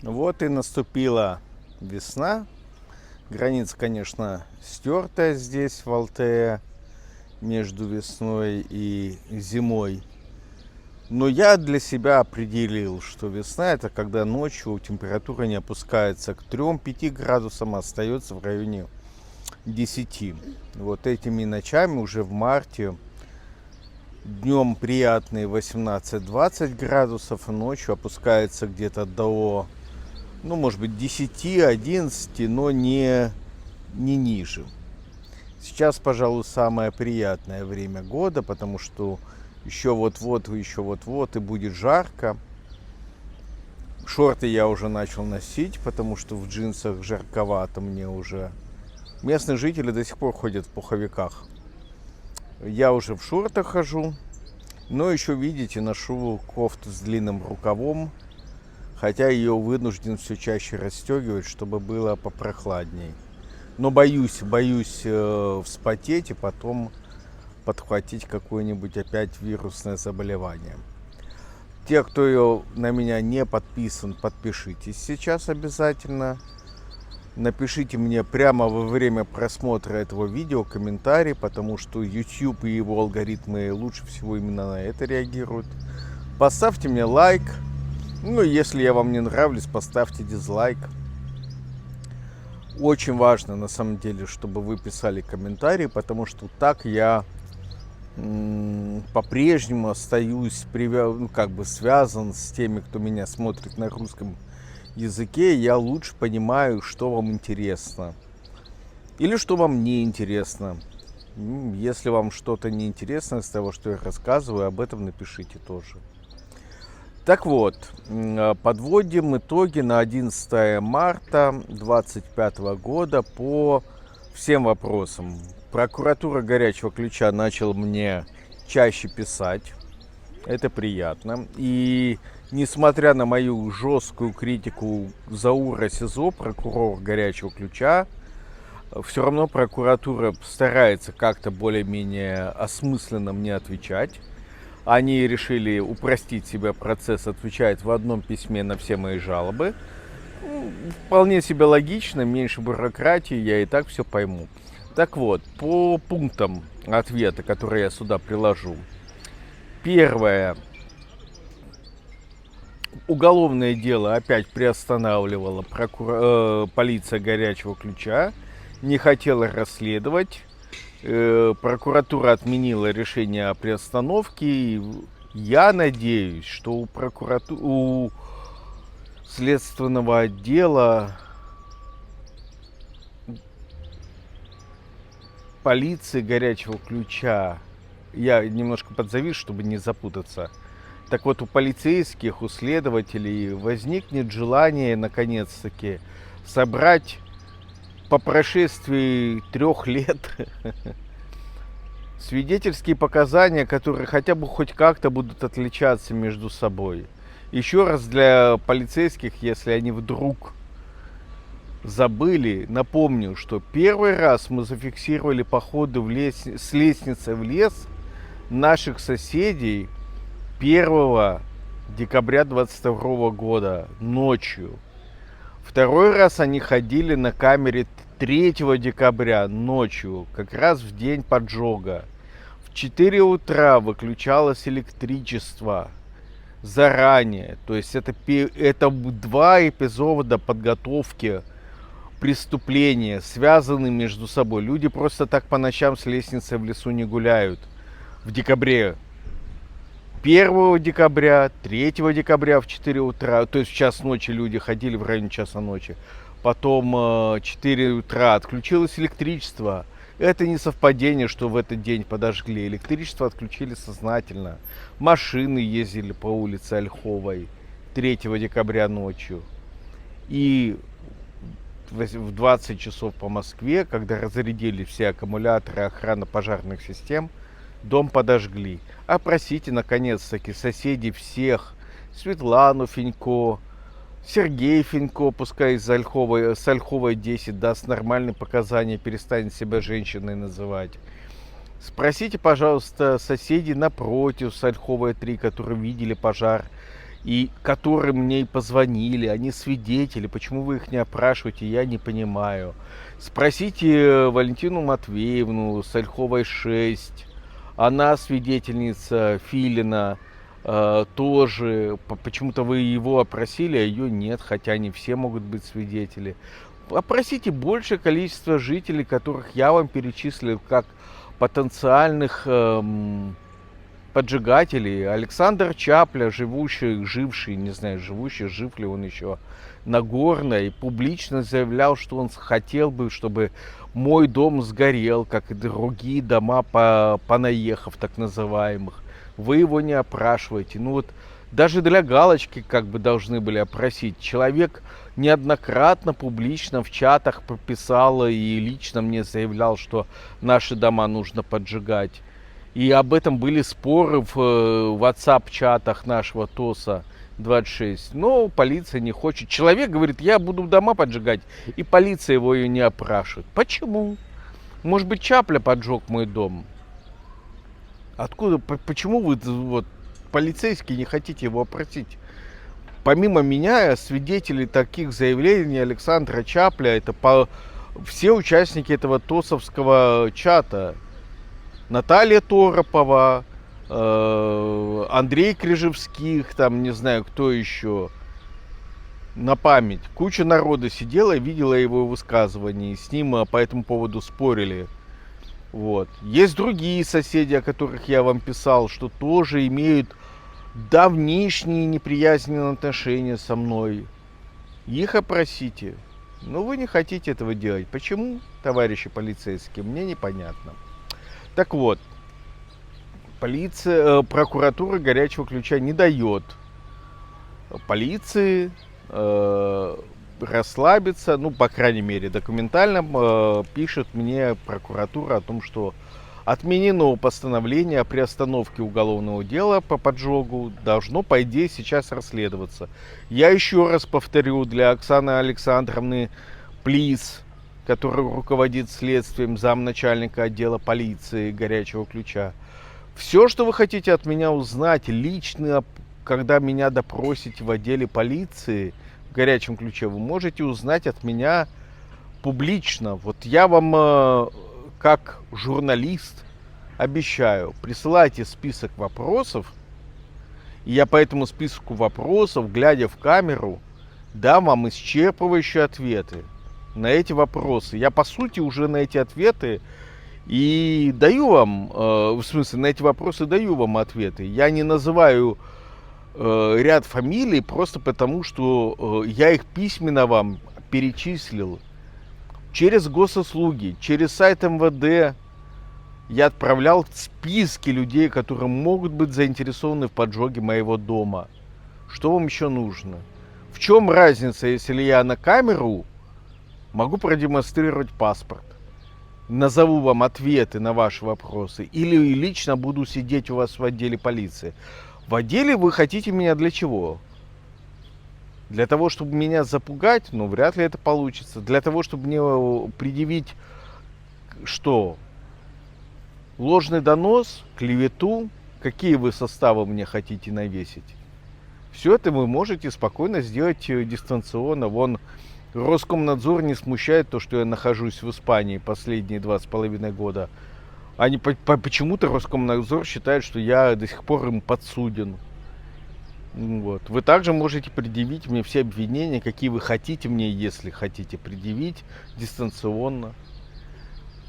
Вот и наступила весна. Граница, конечно, стертая здесь, в Алтае, между весной и зимой. Но я для себя определил, что весна — это когда ночью температура не опускается к 3-5 градусам, а остается в районе 10. Вот этими ночами уже в марте днем приятные 18-20 градусов, и ночью опускается где-то до, может быть, 10-11, но не ниже. Сейчас, пожалуй, самое приятное время года, потому что еще вот-вот и будет жарко. Шорты я уже начал носить, потому что в джинсах жарковато мне уже. Местные жители до сих пор ходят в пуховиках. Я уже в шортах хожу, но еще, видите, ношу кофту с длинным рукавом, хотя ее вынужден все чаще расстегивать, чтобы было попрохладней. Но боюсь вспотеть и потом подхватить какое-нибудь опять вирусное заболевание. Те, кто на меня не подписан, подпишитесь сейчас обязательно. Напишите мне прямо во время просмотра этого видео комментарий, потому что YouTube и его алгоритмы лучше всего именно на это реагируют. Поставьте мне лайк. Если я вам не нравлюсь, поставьте дизлайк. Очень важно, на самом деле, чтобы вы писали комментарии, потому что так я по-прежнему остаюсь связан с теми, кто меня смотрит на русском языке. Я лучше понимаю, что вам интересно или что вам не интересно. Если вам что-то не интересно из того, что я рассказываю, об этом напишите тоже. Так вот, подводим итоги на 11 марта 2025 года по всем вопросам. Прокуратура «Горячего ключа» начала мне чаще писать. Это приятно. И несмотря на мою жесткую критику Заура СИЗО, прокурор «Горячего ключа», все равно прокуратура старается как-то более-менее осмысленно мне отвечать. Они решили упростить себе процесс, отвечает в одном письме на все мои жалобы. Вполне себе логично, меньше бюрократии, я и так все пойму. Так вот, по пунктам ответа, которые я сюда приложу. Первое. Уголовное дело опять приостанавливала полиция «Горячего ключа», не хотела расследовать. Прокуратура отменила решение о приостановке. Я надеюсь, что у следственного отдела полиции «Горячего ключа», я немножко подзавис, чтобы не запутаться. Так вот, у полицейских, у следователей возникнет желание, наконец-таки, собрать по прошествии 3 лет свидетельские показания, которые хотя бы хоть как-то будут отличаться между собой. Еще раз для полицейских, если они вдруг забыли, напомню, что первый раз мы зафиксировали походы с лестницы в лес наших соседей 1 декабря 2022 года ночью. Второй раз они ходили на камере 3 декабря ночью, как раз в день поджога. В 4 утра выключалось электричество заранее. То есть это 2 эпизода подготовки преступления, связаны между собой. Люди просто так по ночам с лестницы в лесу не гуляют. В декабре 1 декабря, 3 декабря в 4 утра, то есть в час ночи люди ходили, в районе часа ночи. Потом 4 утра отключилось электричество. Это не совпадение, что в этот день подожгли. Электричество отключили сознательно. Машины ездили по улице Ольховой 3 декабря ночью. И в 20 часов по Москве, когда разрядили все аккумуляторы охранно-пожарных систем, дом подожгли. Опросите, наконец-таки, соседей всех. Светлану Фенько, Сергей Фенько, пускай с Ольховой 10 даст нормальные показания, перестанет себя женщиной называть. Спросите, пожалуйста, соседей напротив с Ольховой 3, которые видели пожар и которые мне и позвонили, они свидетели, почему вы их не опрашиваете, я не понимаю. Спросите Валентину Матвеевну с Ольховой 6, она свидетельница Филина, тоже, почему-то вы его опросили, а ее нет, хотя не все могут быть свидетели. Опросите большее количество жителей, которых я вам перечислил как потенциальных поджигателей. Александр Чапля, живший, не знаю, жив ли он еще, на Горной, публично заявлял, что он хотел бы, чтобы мой дом сгорел, как и другие дома понаехав, так называемых. Вы его не опрашиваете. Ну вот даже для галочки как бы должны были опросить. Человек неоднократно публично в чатах писал и лично мне заявлял, что наши дома нужно поджигать. И об этом были споры в WhatsApp-чатах нашего ТОСа 26. Но полиция не хочет. Человек говорит, я буду дома поджигать, и полиция его и не опрашивает. Почему? Может быть, Чапля поджег мой дом? Откуда? Почему вы, вот, полицейские, не хотите его опросить? Помимо меня, свидетели таких заявлений Александра Чапля, это все участники этого ТОСовского чата. Наталья Торопова, Андрей Крижевских, там не знаю кто еще, на память. Куча народа сидела и видела его высказывания, и с ним по этому поводу спорили. Вот. Есть другие соседи, о которых я вам писал, что тоже имеют давнишние неприязненные отношения со мной. Их опросите. Но вы не хотите этого делать. Почему, товарищи полицейские, мне непонятно. Так вот, прокуратура горячего ключа не дает полиции расслабиться, ну, по крайней мере, документально пишет мне прокуратура о том, что отменено постановление о приостановке уголовного дела по поджогу, должно, по идее, сейчас расследоваться. Я еще раз повторю для Оксаны Александровны Плиз, который руководит следствием, замначальника отдела полиции горячего ключа. Все, что вы хотите от меня узнать лично, когда меня допросите в отделе полиции в горячем ключе, вы можете узнать от меня публично. Вот я вам, как журналист, обещаю, присылайте список вопросов, и я по этому списку вопросов, глядя в камеру, дам вам исчерпывающие ответы на эти вопросы. Я, по сути, уже на эти ответы и даю вам, в смысле, на эти вопросы даю вам ответы. Я не называю ряд фамилий просто потому, что я их письменно вам перечислил. Через госуслуги, через сайт МВД я отправлял списки людей, которые могут быть заинтересованы в поджоге моего дома. Что вам еще нужно? В чем разница, если я на камеру могу продемонстрировать паспорт, назову вам ответы на ваши вопросы, или лично буду сидеть у вас в отделе полиции? В отделе вы хотите меня для чего? Для того, чтобы меня запугать? Ну, вряд ли это получится. Для того, чтобы мне предъявить что? Ложный донос, клевету? Какие вы составы мне хотите навесить? Все это вы можете спокойно сделать дистанционно. Вон, Роскомнадзор не смущает то, что я нахожусь в Испании последние 2,5 года. Они почему-то Роскомнадзор считает, что я до сих пор им подсуден. Вот. Вы также можете предъявить мне все обвинения, какие вы хотите мне, если хотите предъявить, дистанционно.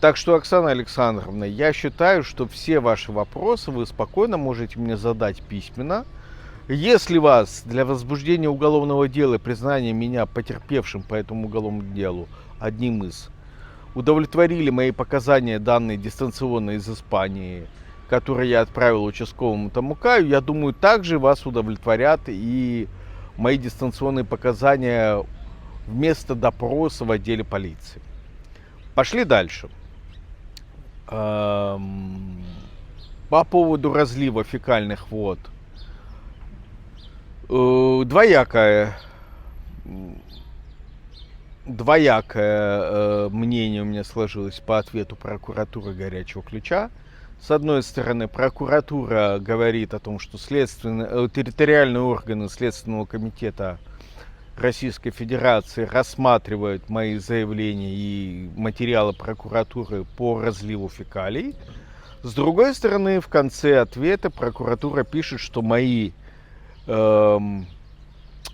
Так что, Оксана Александровна, я считаю, что все ваши вопросы вы спокойно можете мне задать письменно. Если вас для возбуждения уголовного дела и признания меня потерпевшим по этому уголовному делу, одним из, удовлетворили мои показания, данные дистанционно из Испании, которые я отправил участковому Тамукаю, я думаю, также вас удовлетворят и мои дистанционные показания вместо допроса в отделе полиции. Пошли дальше. По поводу разлива фекальных вод. Двоякое мнение у меня сложилось по ответу прокуратуры горячего ключа. С одной стороны, прокуратура говорит о том, что территориальные органы Следственного комитета Российской Федерации рассматривают мои заявления и материалы прокуратуры по разливу фекалий. С другой стороны, в конце ответа прокуратура пишет, что мои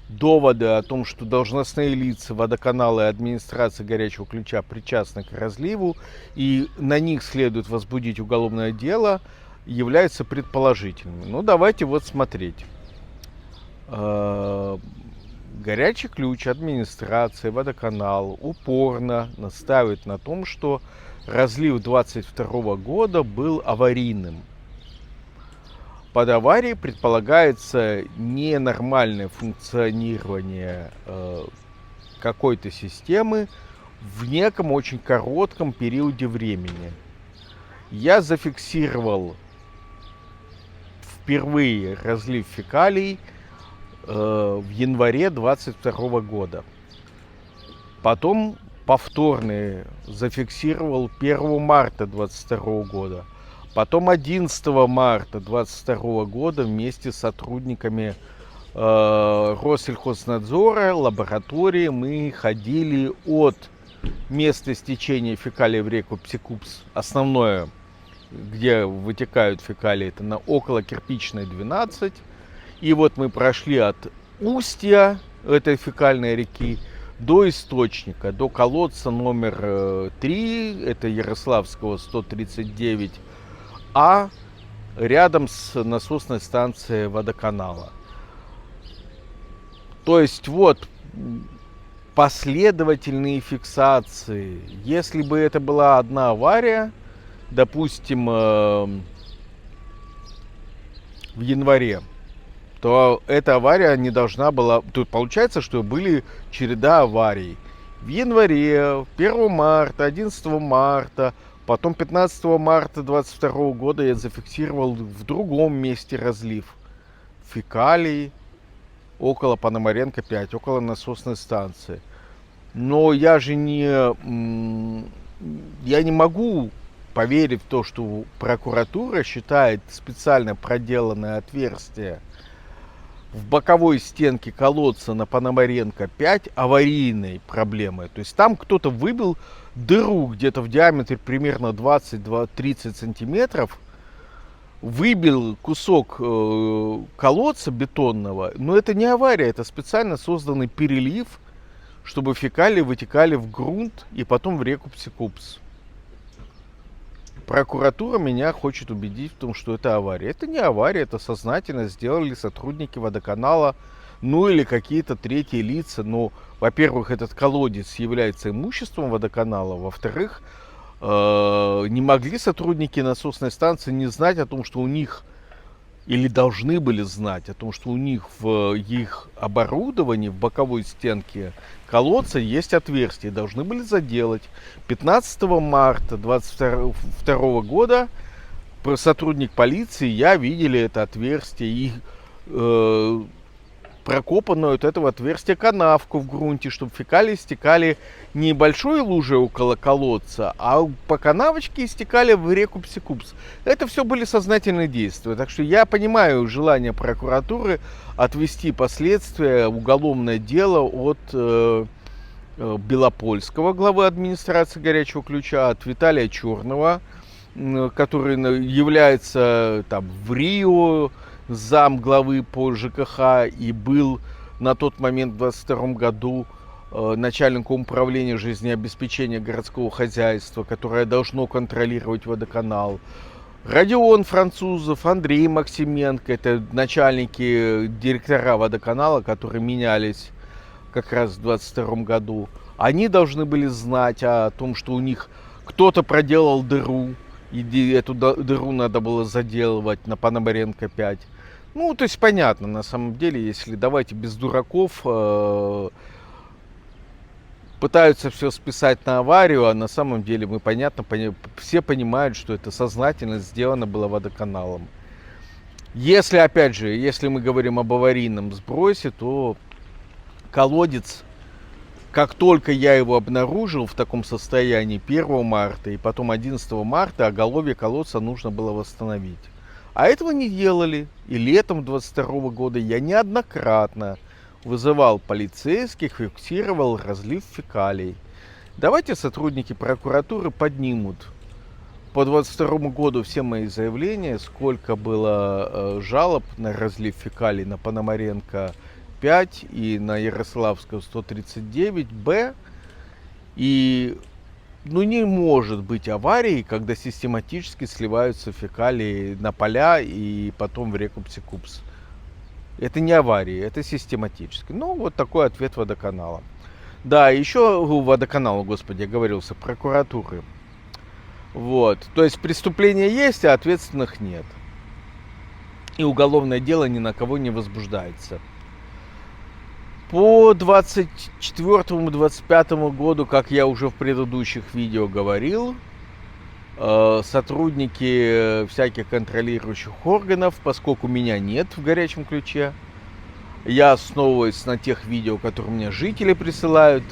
доводы о том, что должностные лица водоканала и администрации горячего ключа причастны к разливу и на них следует возбудить уголовное дело, являются предположительными. Ну, давайте вот смотреть. Горячий ключ, администрация, водоканал упорно настаивает на том, что разлив 22 года был аварийным. Под аварией предполагается ненормальное функционирование какой-то системы в неком очень коротком периоде времени. Я зафиксировал впервые разлив фекалий в январе 22 года. Потом повторный зафиксировал 1 марта 22 года. Потом 11 марта 2022 года вместе с сотрудниками Россельхознадзора, лаборатории мы ходили от места стечения фекалий в реку Псикупс, основное, где вытекают фекалии, это на около Кирпичной 12. И вот мы прошли от устья этой фекальной реки до источника, до колодца номер 3, это Ярославского 139, а рядом с насосной станцией водоканала. То есть вот последовательные фиксации. Если бы это была одна авария, допустим, в январе, то эта авария не должна была... Тут получается, что были череда аварий. В январе, 1 марта, 11 марта, потом 15 марта 2022 года я зафиксировал в другом месте разлив фекалий около Пономаренко 5, около насосной станции. Но я же не могу поверить в то, что прокуратура считает специально проделанное отверстие в боковой стенке колодца на Пономаренко 5 аварийной проблемой. То есть там кто-то выбил дыру где-то в диаметре примерно 20-30 сантиметров, выбил кусок колодца бетонного, но это не авария, это специально созданный перелив, чтобы фекалии вытекали в грунт и потом в реку Псикупс. Прокуратура меня хочет убедить в том, что это авария. Это не авария, это сознательно сделали сотрудники водоканала, ну или какие-то третьи лица. Но, во-первых, этот колодец является имуществом водоканала, во-вторых, не могли сотрудники насосной станции не знать о том, что у них, или должны были знать о том, что у них в их оборудовании, в боковой стенке колодца есть отверстие, должны были заделать. 15 марта 2022 года сотрудник полиции, я видели это отверстие и прокопанную от этого отверстия канавку в грунте, чтобы фекалии стекали не большой лужей около колодца, а по канавочке стекали в реку Псикупс. Это все были сознательные действия. Так что я понимаю желание прокуратуры отвести последствия, уголовное дело от Белопольского, главы администрации горячего ключа, от Виталия Черного, который является там в Рио зам главы по ЖКХ и был на тот момент в 2022 году начальником управления жизнеобеспечения городского хозяйства, которое должно контролировать водоканал. Родион Французов, Андрей Максименко, это начальники директора водоканала, которые менялись как раз в 2022 году. Они должны были знать о том, что у них кто-то проделал дыру, и эту дыру надо было заделывать на Пономаренко 5. Ну, то есть понятно, на самом деле, если давайте без дураков, пытаются все списать на аварию, а на самом деле мы все понимают, что это сознательно сделано было водоканалом. Если, опять же, если мы говорим об аварийном сбросе, то колодец Как только я его обнаружил в таком состоянии 1 марта и потом 11 марта, оголовье колодца нужно было восстановить. А этого не делали. И летом 22 года я неоднократно вызывал полицейских, фиксировал разлив фекалий. Давайте сотрудники прокуратуры поднимут по 22 году все мои заявления, сколько было жалоб на разлив фекалий на Пономаренко 5 и на Ярославского 139Б. И не может быть аварии, когда систематически сливаются фекалии на поля и потом в реку Псикупс. Это не аварии, это систематически. Вот такой ответ водоканала. Да, еще водоканала, господи, оговорился, прокуратуры. То есть преступления есть, а ответственных нет. И уголовное дело ни на кого не возбуждается. По 24-25 году, как я уже в предыдущих видео говорил, сотрудники всяких контролирующих органов, поскольку меня нет в горячем ключе, я основываюсь на тех видео, которые мне жители присылают.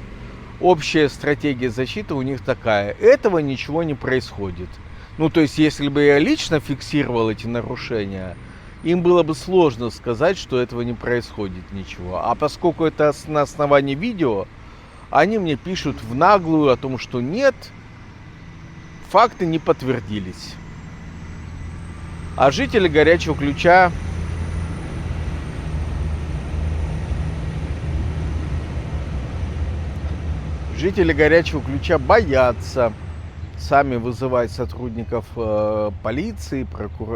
Общая стратегия защиты у них такая: этого ничего не происходит. То есть, если бы я лично фиксировал эти нарушения, им было бы сложно сказать, что этого не происходит ничего. А поскольку это на основании видео, они мне пишут в наглую о том, что нет, факты не подтвердились. А жители горячего ключа боятся сами вызывать сотрудников полиции,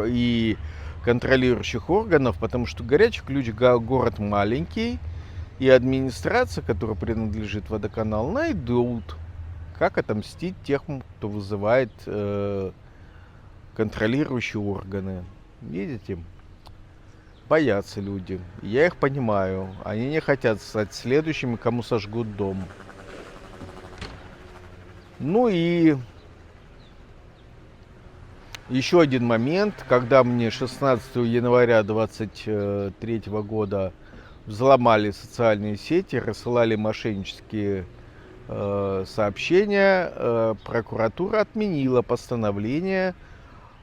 и контролирующих органов, потому что Горячий Ключ город маленький, и администрация, которая принадлежит водоканалу, найдут, как отомстить тем, кто вызывает контролирующие органы. Видите? Боятся люди. Я их понимаю. Они не хотят стать следующими, кому сожгут дом. И еще один момент, когда мне 16 января 2023 года взломали социальные сети, рассылали мошеннические сообщения, прокуратура отменила постановление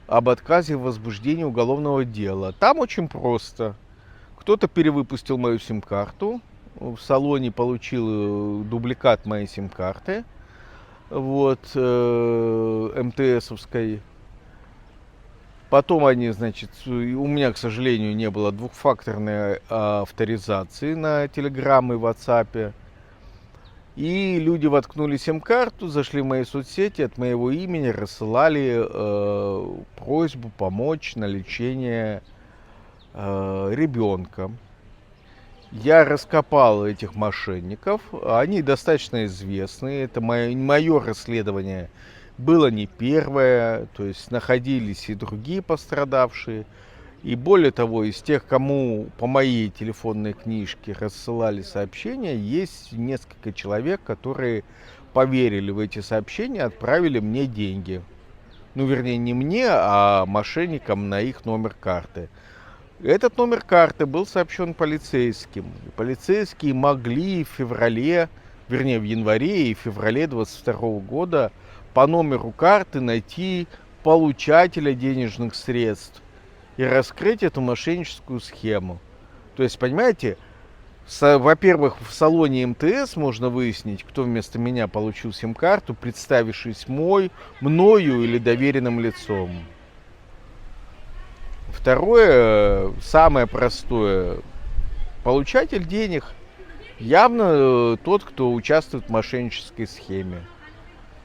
об отказе в возбуждении уголовного дела. Там очень просто. Кто-то перевыпустил мою сим-карту, в салоне получил дубликат моей сим-карты, МТСовской. Потом они, у меня, к сожалению, не было двухфакторной авторизации на Telegram и WhatsApp. И люди воткнули сим-карту, зашли в мои соцсети, от моего имени рассылали просьбу помочь на лечение ребенка. Я раскопал этих мошенников, они достаточно известны. Это мое расследование было не первое, то есть находились и другие пострадавшие. И более того, из тех, кому по моей телефонной книжке рассылали сообщения, есть несколько человек, которые поверили в эти сообщения, отправили мне деньги. Вернее, не мне, а мошенникам на их номер карты. Этот номер карты был сообщен полицейским. Полицейские могли в январе и феврале 22 года по номеру карты найти получателя денежных средств и раскрыть эту мошенническую схему. То есть, понимаете, во-первых, в салоне МТС можно выяснить, кто вместо меня получил сим-карту, представившись мною или доверенным лицом. Второе, самое простое, получатель денег явно тот, кто участвует в мошеннической схеме.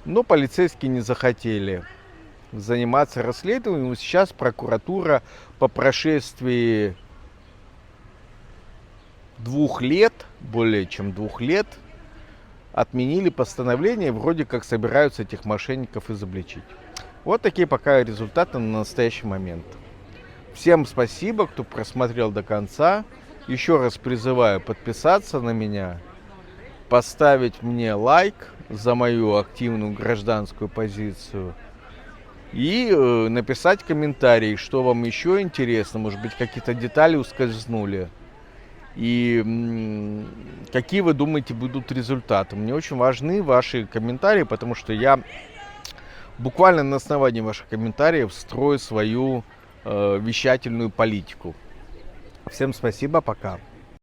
Но полицейские не захотели заниматься расследованием. Сейчас прокуратура по прошествии более чем 2 лет, отменили постановление, вроде как собираются этих мошенников изобличить. Вот такие пока результаты на настоящий момент. Всем спасибо, кто просмотрел до конца. Еще раз призываю подписаться на меня, поставить мне лайк за мою активную гражданскую позицию и написать комментарий, что вам еще интересно, может быть, какие-то детали ускользнули. И какие вы думаете будут результаты? Мне очень важны ваши комментарии, потому что я буквально на основании ваших комментариев строю свою вещательную политику. Всем спасибо, пока.